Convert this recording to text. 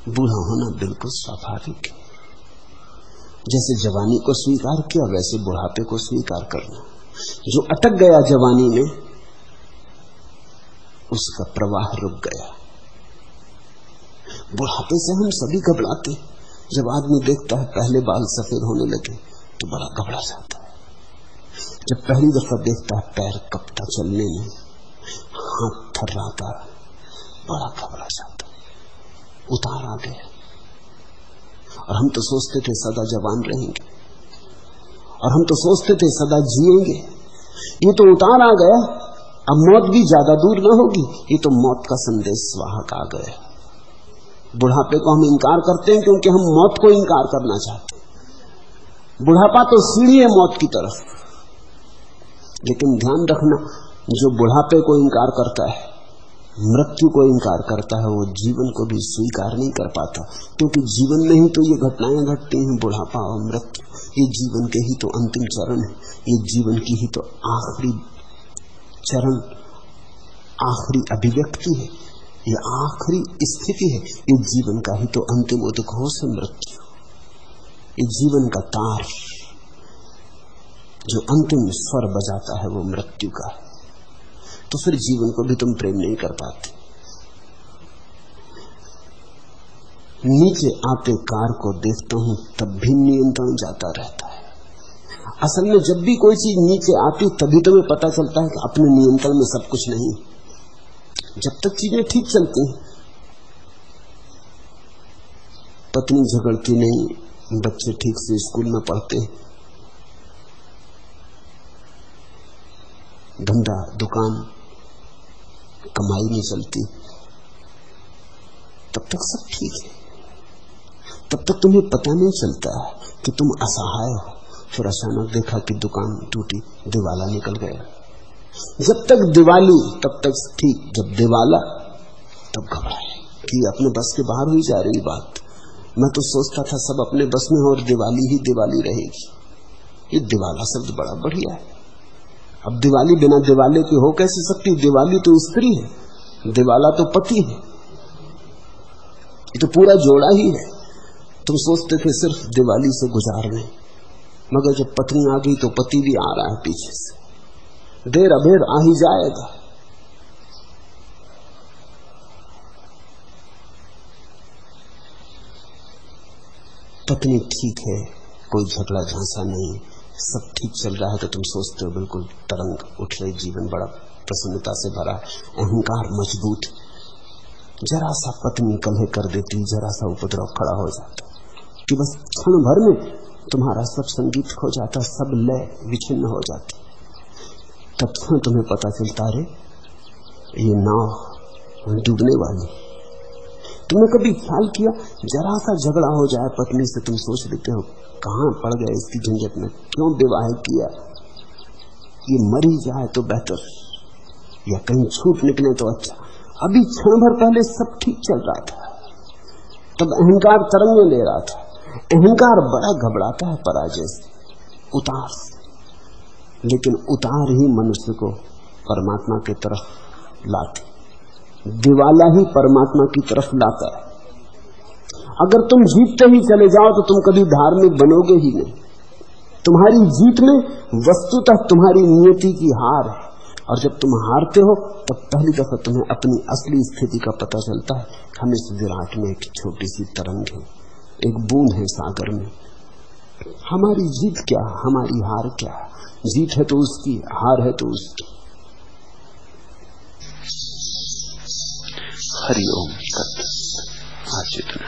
बूढ़ा होना बिल्कुल स्वाभाविक है। जैसे जवानी को स्वीकार किया वैसे बुढ़ापे को स्वीकार करना। जो अटक गया जवानी में उसका प्रवाह रुक गया। बुढ़ापे से हम सभी घबराते। जब आदमी देखता है पहले बाल सफेद होने लगे तो बड़ा घबरा जाता है। जब पहली दफा देखता है पैर कपता चलने में, हाथ थर्राता, बड़ा घबरा जाता है। उतार आ गया। और हम तो सोचते थे सदा जवान रहेंगे, और हम तो सोचते थे सदा जिएंगे। ये तो उतार आ गया। अब मौत भी ज्यादा दूर न होगी। ये तो मौत का संदेश वाहक आ गया। बुढ़ापे को हम इंकार करते हैं क्योंकि हम मौत को इंकार करना चाहते हैं। बुढ़ापा तो सीढ़ी है मौत की तरफ। लेकिन ध्यान रखना, जो बुढ़ापे को इंकार करता है, मृत्यु को इंकार करता है, वो जीवन को भी स्वीकार नहीं कर पाता। क्योंकि जीवन में ही तो ये घटनाएं घटती हैं, बुढ़ापा और मृत्यु। ये जीवन के ही तो अंतिम चरण है। ये जीवन की ही तो आखिरी चरण, आखिरी अभिव्यक्ति है, ये आखिरी स्थिति है। ये जीवन का ही तो अंतिम उद्घोष है मृत्यु। ये जीवन का तार जो अंतिम स्वर बजाता है वो मृत्यु का है। तो फिर जीवन को भी तुम प्रेम नहीं कर पाते। नीचे आते कार को देखता हूं तब भी नियंत्रण जाता रहता है। असल में जब भी कोई चीज नीचे आती तभी तुम्हें पता चलता है कि अपने नियंत्रण में सब कुछ नहीं। जब तक चीजें ठीक चलती हैं, पत्नी झगड़ती नहीं, बच्चे ठीक से स्कूल में पढ़ते, धंधा दुकान कमाई नहीं चलती, तब तक सब ठीक है। तब तक तुम्हें पता नहीं चलता कि तुम असहाय हो। फिर अचानक देखा कि दुकान टूटी, दिवाला निकल गया। जब तक दिवाली तब तक ठीक, जब दिवाला तब घबराए कि अपने बस के बाहर हुई जा रही बात। मैं तो सोचता था सब अपने बस में हो और दिवाली ही दिवाली रहेगी। ये दिवाला शब्द बड़ा बढ़िया है। अब दिवाली बिना दिवाले की हो कैसे सकती? दिवाली तो स्त्री है, दिवाला तो पति है। ये तो पूरा जोड़ा ही है। तुम सोचते थे सिर्फ दिवाली से गुजारने, मगर जब पत्नी आ गई तो पति भी आ रहा है पीछे से। देर अबेर आ ही जाएगा। पत्नी ठीक है, कोई झगड़ा झांसा नहीं, सब ठीक चल रहा है, तो तुम सोचते हो बिल्कुल तरंग उठ रही, जीवन बड़ा प्रसन्नता से भरा, अहंकार मजबूत। जरा सा पत्नी कलह कर देती, जरा सा उपद्रव खड़ा हो जाता कि बस क्षण भर में तुम्हारा सब संगीत खो जाता, सब लय विच्छिन्न हो जाती। तत्क्षण तुम्हें पता चलता, रे ये नाव डूबने वाली। तुमने कभी ख्याल किया, जरा सा झगड़ा हो जाए पत्नी से, तुम सोच लेते हो कहां पड़ गए इसकी झंझट में, क्यों विवाह किया, ये मरी जाए तो बेहतर, या कहीं छूट निकले तो अच्छा। अभी क्षण भर पहले सब ठीक चल रहा था, तब अहंकार तरंगे ले रहा था। अहंकार बड़ा घबराता है पराजय से, उतार से। लेकिन उतार ही मनुष्य को परमात्मा की तरफ लाती, दिवाला ही परमात्मा की तरफ लाता है। अगर तुम जीतते ही चले जाओ तो तुम कभी धार्मिक बनोगे ही नहीं। तुम्हारी जीत में वस्तुतः तुम्हारी नियति की हार है, और जब तुम हारते हो तब पहली दफा तुम्हें अपनी असली स्थिति का पता चलता है। हम इस विराट में एक छोटी सी तरंग है, एक बूंद है सागर में। हमारी जीत क्या, हमारी हार क्या? जीत है तो उसकी, हार है तो उसकी। हरि ओम तत्सत। आज इतना।